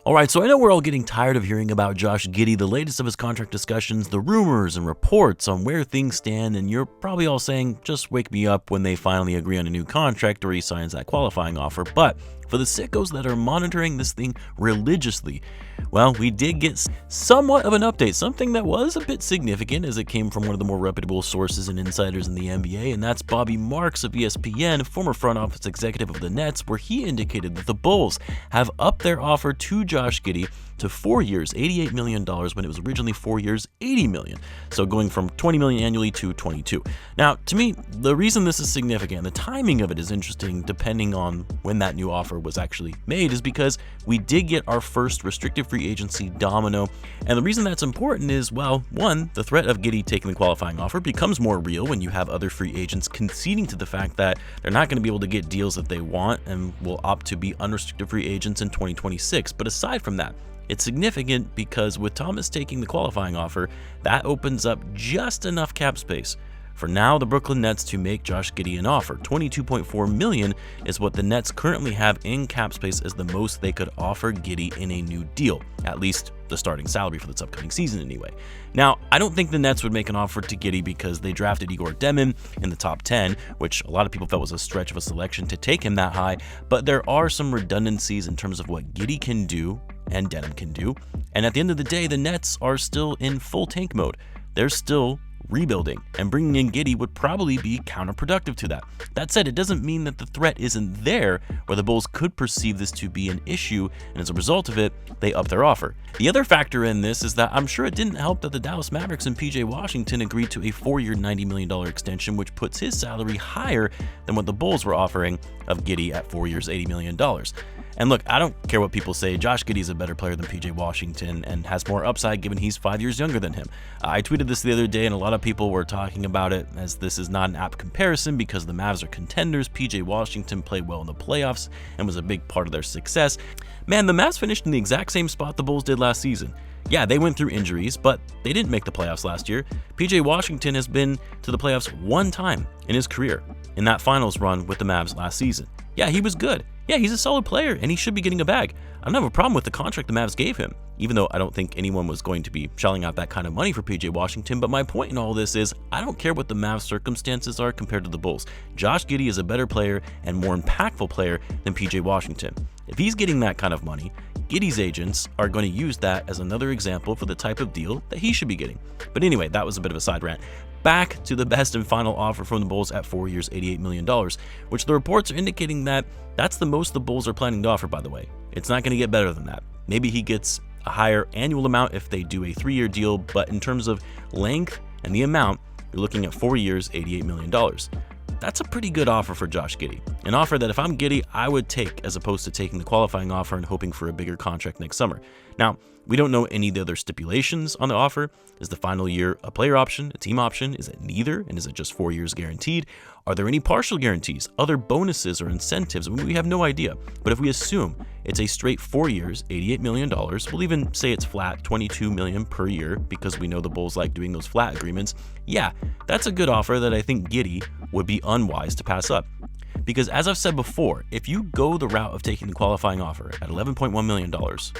All right, so I know we're all getting tired of hearing about Josh Giddey, the latest of his contract discussions, the rumors and reports on where things stand, and you're probably all saying, just wake me up when they finally agree on a new contract or he signs that qualifying offer. But for the sickos that are monitoring this thing religiously, well, we did get somewhat of an update, something that was a bit significant as it came from one of the more reputable sources and insiders in the NBA, and that's Bobby Marks of ESPN, former front office executive of the Nets, where he indicated that the Bulls have upped their offer to Josh Giddey to 4 years, $88 million when it was originally 4 years, $80 million. So going from $20 million annually to $22. Now, to me, the reason this is significant, the timing of it is interesting depending on when that new offer was actually made, is because we did get our first restricted free agency domino. And the reason that's important is, well, one, the threat of Giddey taking the qualifying offer becomes more real when you have other free agents conceding to the fact that they're not going to be able to get deals that they want and will opt to be unrestricted free agents in 2026. But aside from that, it's significant because with Thomas taking the qualifying offer, that opens up just enough cap space for now the Brooklyn Nets to make Josh Giddey an offer. $22.4 million is what the Nets currently have in cap space as the most they could offer Giddey in a new deal, at least the starting salary for this upcoming season anyway. Now, I don't think the Nets would make an offer to Giddey because they drafted Igor Demin in the top 10, which a lot of people felt was a stretch of a selection to take him that high, but there are some redundancies in terms of what Giddey can do and Denham can do, and at the end of the day, the Nets are still in full tank mode. They're still rebuilding, and bringing in Giddey would probably be counterproductive to that. That said, it doesn't mean that the threat isn't there, where the Bulls could perceive this to be an issue, and as a result of it, they up their offer. The other factor in this is that I'm sure it didn't help that the Dallas Mavericks and PJ Washington agreed to a 4-year, $90 million extension, which puts his salary higher than what the Bulls were offering of Giddey at 4 years, $80 million. And look, I don't care what people say, Josh Giddey is a better player than PJ Washington and has more upside given he's 5 years younger than him. I tweeted this the other day and a lot of people were talking about it as this is not an apt comparison because the Mavs are contenders. PJ Washington played well in the playoffs and was a big part of their success. Man, the Mavs finished in the exact same spot the Bulls did last season. Yeah, they went through injuries, but they didn't make the playoffs last year. PJ Washington has been to the playoffs one time in his career, in that finals run with the Mavs last season. Yeah, he was good. Yeah, he's a solid player, and he should be getting a bag. I don't have a problem with the contract the Mavs gave him, even though I don't think anyone was going to be shelling out that kind of money for PJ Washington. But my point in all this is, I don't care what the Mavs' circumstances are compared to the Bulls. Josh Giddey is a better player and more impactful player than PJ Washington. If he's getting that kind of money, Giddey's agents are going to use that as another example for the type of deal that he should be getting. But anyway, that was a bit of a side rant. Back to the best and final offer from the Bulls at 4 years, $88 million, which the reports are indicating that that's the most the Bulls are planning to offer, by the way. It's not going to get better than that. Maybe he gets a higher annual amount if they do a 3-year deal, but in terms of length and the amount, you're looking at 4 years, $88 million. That's a pretty good offer for Josh Giddey. An offer that if I'm Giddey, I would take as opposed to taking the qualifying offer and hoping for a bigger contract next summer. Now, we don't know any of the other stipulations on the offer. Is the final year a player option, a team option? Is it neither? And is it just 4 years guaranteed? Are there any partial guarantees, other bonuses or incentives? We have no idea. But if we assume it's a straight 4 years, $88 million, we'll even say it's flat, $22 million per year, because we know the Bulls like doing those flat agreements. Yeah, that's a good offer that I think Giddey would be unwise to pass up. Because as I've said before, if you go the route of taking the qualifying offer at $11.1 million,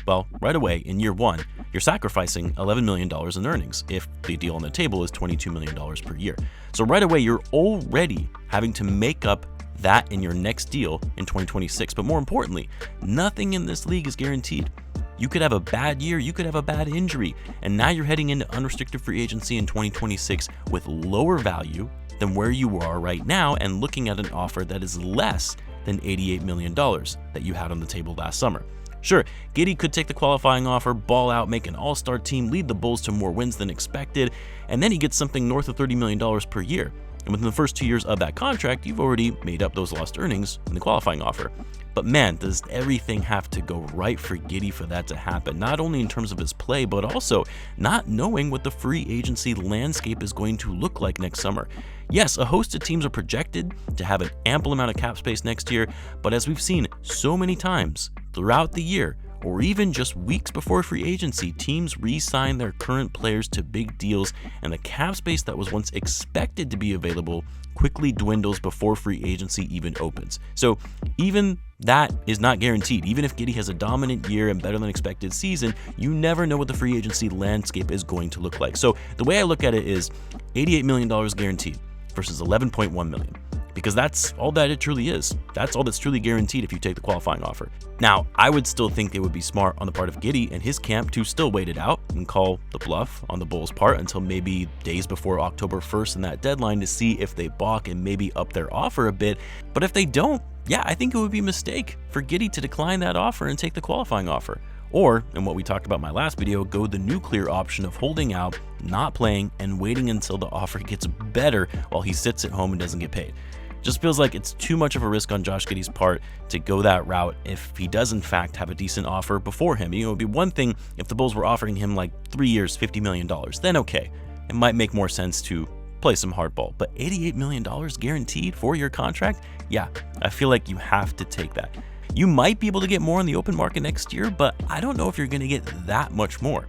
well, right away in year one, you're sacrificing $11 million in earnings if the deal on the table is $22 million per year. So right away, you're already having to make up that in your next deal in 2026. But more importantly, nothing in this league is guaranteed. You could have a bad year, you could have a bad injury, and now you're heading into unrestricted free agency in 2026 with lower value than where you are right now and looking at an offer that is less than $88 million that you had on the table last summer. Sure, Giddey could take the qualifying offer, ball out, make an all-star team, lead the Bulls to more wins than expected, and then he gets something north of $30 million per year. And within the first 2 years of that contract, you've already made up those lost earnings in the qualifying offer. But man, does everything have to go right for Giddey for that to happen, not only in terms of his play, but also not knowing what the free agency landscape is going to look like next summer. Yes, a host of teams are projected to have an ample amount of cap space next year, but as we've seen so many times throughout the year, or even just weeks before free agency, teams re-sign their current players to big deals, and the cap space that was once expected to be available quickly dwindles before free agency even opens. So even that is not guaranteed. Even if Giddey has a dominant year and better than expected season, you never know what the free agency landscape is going to look like. So the way I look at it is $88 million guaranteed versus $11.1 million. Because that's all that it truly is. That's all that's truly guaranteed if you take the qualifying offer. Now, I would still think it would be smart on the part of Giddey and his camp to still wait it out and call the bluff on the Bulls' part until maybe days before October 1st and that deadline to see if they balk and maybe up their offer a bit. But if they don't, yeah, I think it would be a mistake for Giddey to decline that offer and take the qualifying offer. Or, in what we talked about in my last video, go the nuclear option of holding out, not playing, and waiting until the offer gets better while he sits at home and doesn't get paid. Just feels like it's too much of a risk on Josh Giddey's part to go that route if he does in fact have a decent offer before him. You know, it would be one thing if the Bulls were offering him like 3 years, $50 million. Then okay, it might make more sense to play some hardball. But $88 million guaranteed 4-year contract? Yeah, I feel like you have to take that. You might be able to get more on the open market next year, but I don't know if you're going to get that much more.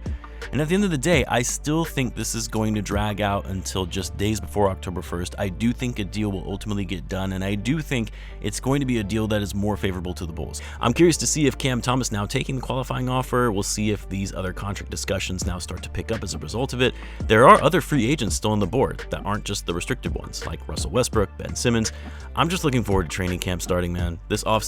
And at the end of the day, I still think this is going to drag out until just days before October 1st. I do think a deal will ultimately get done, and I do think it's going to be a deal that is more favorable to the Bulls. I'm curious to see if Cam Thomas now taking the qualifying offer. We'll see if these other contract discussions now start to pick up as a result of it. There are other free agents still on the board that aren't just the restricted ones, like Russell Westbrook, Ben Simmons. I'm just looking forward to training camp starting, man. This offseason